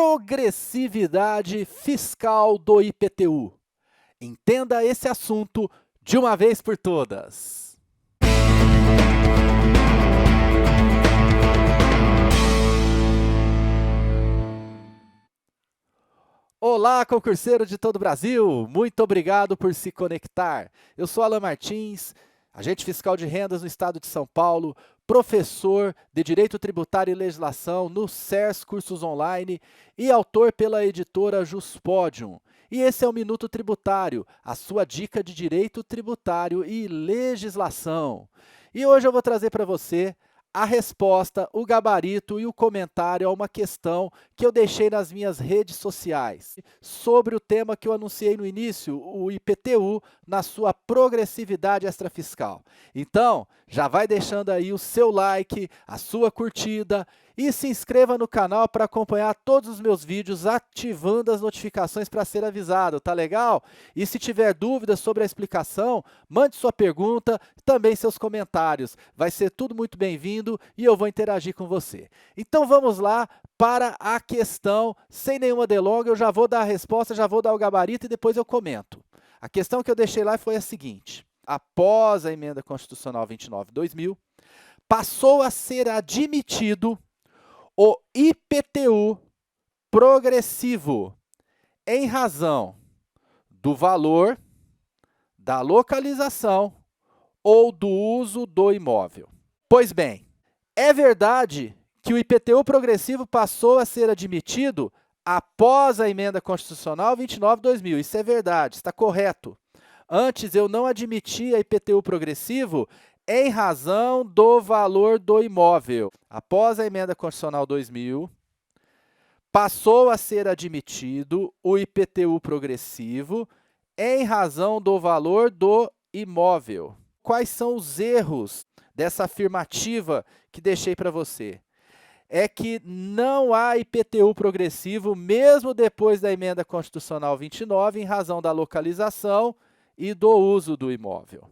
progressividade fiscal do IPTU. Entenda esse assunto de uma vez por todas. Olá, concurseiro de todo o Brasil! Muito obrigado por se conectar. Eu sou Alan Martins, agente fiscal de rendas no estado de São Paulo, professor de Direito Tributário e Legislação no CERS Cursos Online e autor pela editora Juspodium. E esse é o Minuto Tributário, a sua dica de Direito Tributário e Legislação. E hoje eu vou trazer para você a resposta, o gabarito e o comentário a uma questão que eu deixei nas minhas redes sociais sobre o tema que eu anunciei no início, o IPTU, na sua progressividade extrafiscal. Então, já vai deixando aí o seu like, a sua curtida e se inscreva no canal para acompanhar todos os meus vídeos, ativando as notificações para ser avisado, tá legal? E se tiver dúvidas sobre a explicação, mande sua pergunta e também seus comentários. Vai ser tudo muito bem-vindo e eu vou interagir com você. Então vamos lá para a questão, sem nenhuma delonga, eu já vou dar a resposta, já vou dar o gabarito e depois eu comento. A questão que eu deixei lá foi a seguinte: após a Emenda Constitucional 29/2000, passou a ser admitido o IPTU progressivo em razão do valor, da localização ou do uso do imóvel. Pois bem, é verdade que o IPTU progressivo passou a ser admitido após a Emenda Constitucional 29/2000. Isso é verdade, está correto. Antes eu não admitia IPTU progressivo em razão do valor do imóvel. Após a Emenda Constitucional 2000, passou a ser admitido o IPTU progressivo em razão do valor do imóvel. Quais são os erros dessa afirmativa que deixei para você? É que não há IPTU progressivo mesmo depois da Emenda Constitucional 29 em razão da localização e do uso do imóvel.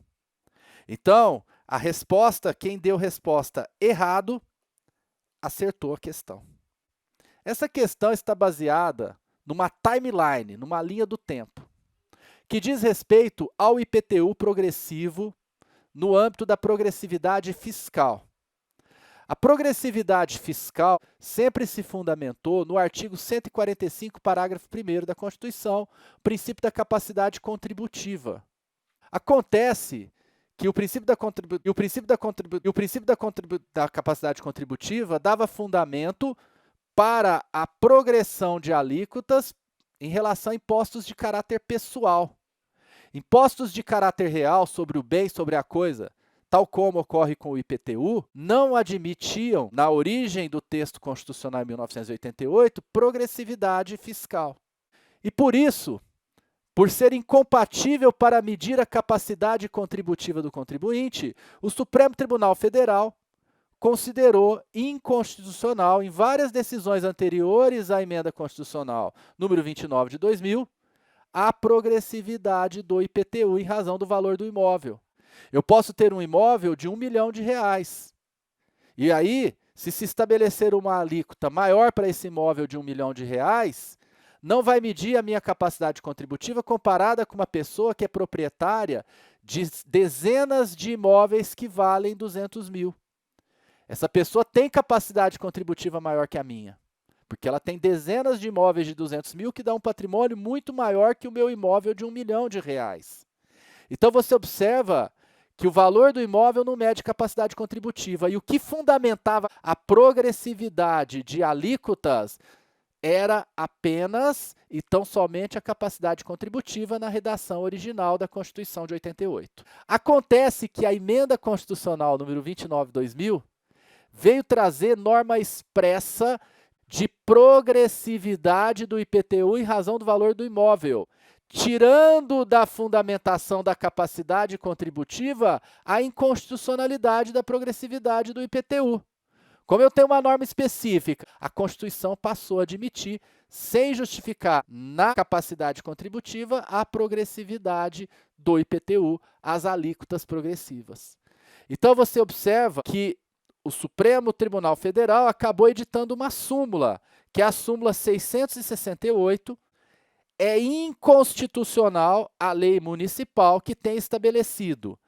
Então, a resposta, quem deu resposta errado, acertou a questão. Essa questão está baseada numa timeline, numa linha do tempo, que diz respeito ao IPTU progressivo no âmbito da progressividade fiscal. A progressividade fiscal sempre se fundamentou no artigo 145, parágrafo 1º da Constituição, o princípio da capacidade contributiva. Acontece que o princípio da capacidade contributiva dava fundamento para a progressão de alíquotas em relação a impostos de caráter pessoal. Impostos de caráter real sobre o bem, sobre a coisa, tal como ocorre com o IPTU, não admitiam, na origem do texto constitucional em 1988, progressividade fiscal. E por isso, por ser incompatível para medir a capacidade contributiva do contribuinte, o Supremo Tribunal Federal considerou inconstitucional, em várias decisões anteriores à Emenda Constitucional número 29/2000, a progressividade do IPTU em razão do valor do imóvel. Eu posso ter um imóvel de R$1 milhão. E aí, se estabelecer uma alíquota maior para esse imóvel de R$1 milhão, não vai medir a minha capacidade contributiva comparada com uma pessoa que é proprietária de dezenas de imóveis que valem 200 mil. Essa pessoa tem capacidade contributiva maior que a minha, porque ela tem dezenas de imóveis de 200 mil que dá um patrimônio muito maior que o meu imóvel de R$1 milhão. Então, você observa que o valor do imóvel não mede capacidade contributiva. E o que fundamentava a progressividade de alíquotas era apenas e tão somente a capacidade contributiva na redação original da Constituição de 88. Acontece que a Emenda Constitucional número 29/2000 veio trazer norma expressa de progressividade do IPTU em razão do valor do imóvel, tirando da fundamentação da capacidade contributiva a inconstitucionalidade da progressividade do IPTU. Como eu tenho uma norma específica, a Constituição passou a admitir, sem justificar na capacidade contributiva, a progressividade do IPTU, as alíquotas progressivas. Então, você observa que o Supremo Tribunal Federal acabou editando uma súmula que a súmula 668 é inconstitucional a lei municipal que tem estabelecido,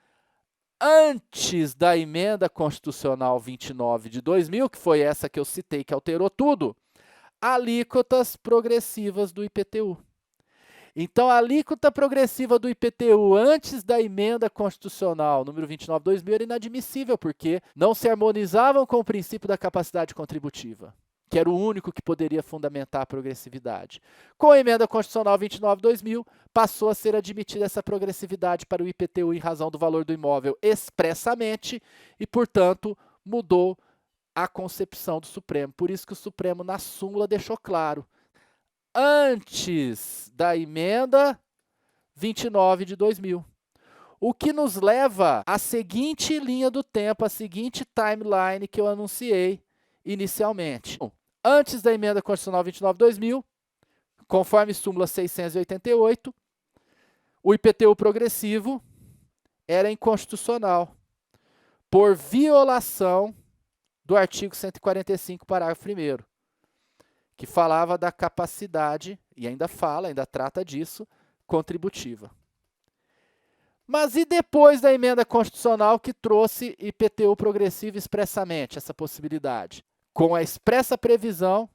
antes da emenda constitucional 29 de 2000, que foi essa que eu citei que alterou tudo, alíquotas progressivas do IPTU. Então, a alíquota progressiva do IPTU antes da emenda constitucional número 29 de 2000 era inadmissível, porque não se harmonizavam com o princípio da capacidade contributiva, que era o único que poderia fundamentar a progressividade. Com a emenda constitucional 29 de 2000, passou a ser admitida essa progressividade para o IPTU em razão do valor do imóvel expressamente e, portanto, mudou a concepção do Supremo. Por isso que o Supremo, na súmula, deixou claro, antes da emenda 29 de 2000. O que nos leva à seguinte linha do tempo, a seguinte timeline que eu anunciei inicialmente. Antes da emenda constitucional 29 de 2000, conforme súmula 688, o IPTU progressivo era inconstitucional por violação do artigo 145, parágrafo 1º, que falava da capacidade, e ainda fala, ainda trata disso, contributiva. Mas e depois da emenda constitucional que trouxe IPTU progressivo expressamente, essa possibilidade? Com a expressa previsão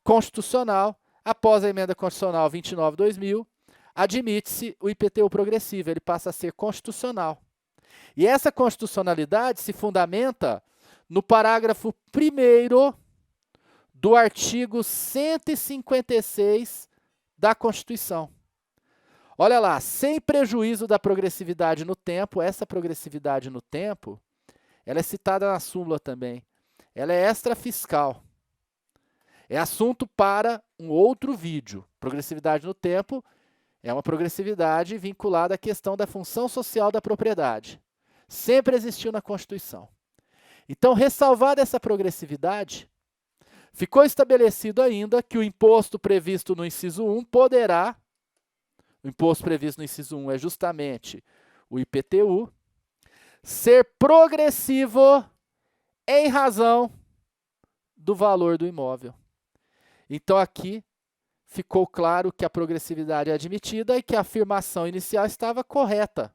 constitucional, após a emenda constitucional 29 de 2000, admite-se o IPTU progressivo, ele passa a ser constitucional. E essa constitucionalidade se fundamenta no parágrafo 1º do artigo 156 da Constituição. Olha lá, sem prejuízo da progressividade no tempo, essa progressividade no tempo, ela é citada na súmula também. Ela é extrafiscal. É assunto para um outro vídeo. Progressividade no tempo é uma progressividade vinculada à questão da função social da propriedade. Sempre existiu na Constituição. Então, ressalvada essa progressividade, ficou estabelecido ainda que o imposto previsto no inciso 1 poderá, o imposto previsto no inciso 1 é justamente o IPTU, ser progressivo em razão do valor do imóvel. Então, aqui ficou claro que a progressividade é admitida e que a afirmação inicial estava correta,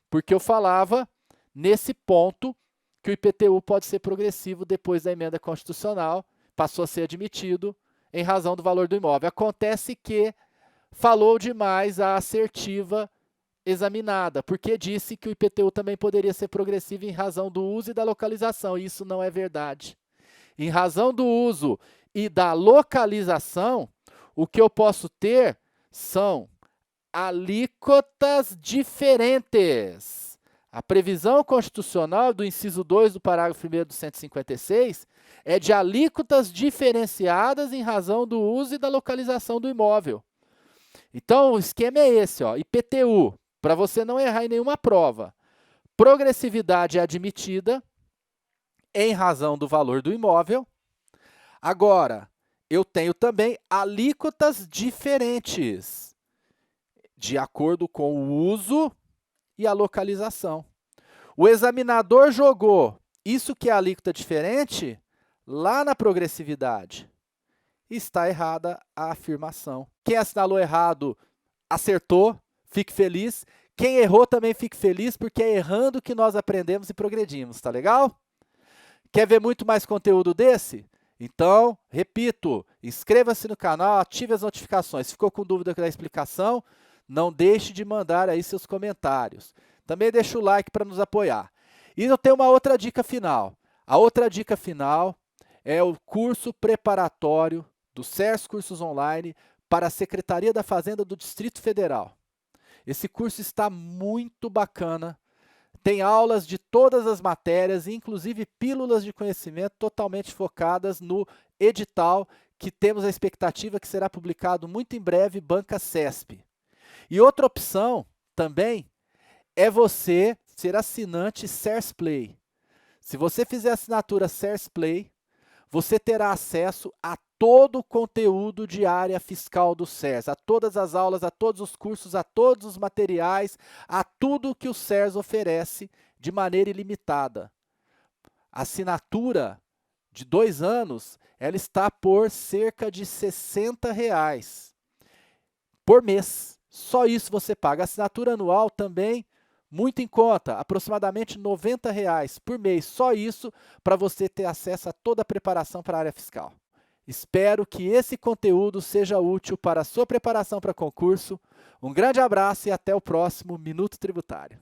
porque eu falava nesse ponto que o IPTU pode ser progressivo depois da emenda constitucional, passou a ser admitido em razão do valor do imóvel. Acontece que falou demais a assertiva examinada, porque disse que o IPTU também poderia ser progressivo em razão do uso e da localização. Isso não é verdade. Em razão do uso e da localização, o que eu posso ter são alíquotas diferentes. A previsão constitucional do inciso 2 do parágrafo 1º do 156 é de alíquotas diferenciadas em razão do uso e da localização do imóvel. Então, o esquema é esse, ó, IPTU, para você não errar em nenhuma prova. Progressividade é admitida em razão do valor do imóvel. Agora, eu tenho também alíquotas diferentes, de acordo com o uso e a localização. O examinador jogou isso que é alíquota diferente lá na progressividade. Está errada a afirmação. Quem assinalou errado, acertou, fique feliz. Quem errou também fique feliz, porque é errando que nós aprendemos e progredimos, tá legal? Quer ver muito mais conteúdo desse? Então, repito, inscreva-se no canal, ative as notificações. Ficou com dúvida da explicação? Não deixe de mandar aí seus comentários. Também deixa o like para nos apoiar. E eu tenho uma outra dica final. A outra dica final é o curso preparatório do SERS Cursos Online para a Secretaria da Fazenda do Distrito Federal. Esse curso está muito bacana. Tem aulas de todas as matérias, inclusive pílulas de conhecimento totalmente focadas no edital, que temos a expectativa que será publicado muito em breve, Banca CESP. E outra opção também é você ser assinante SERS Play. Se você fizer a assinatura SERS Play, você terá acesso a todo o conteúdo de área fiscal do SERS, a todas as aulas, a todos os cursos, a todos os materiais, a tudo que o SERS oferece de maneira ilimitada. A assinatura de 2 anos, ela está por cerca de R$ 60 por mês. Só isso você paga. A assinatura anual também, muito em conta, aproximadamente R$ 90 por mês. Só isso para você ter acesso a toda a preparação para a área fiscal. Espero que esse conteúdo seja útil para a sua preparação para concurso. Um grande abraço e até o próximo Minuto Tributário.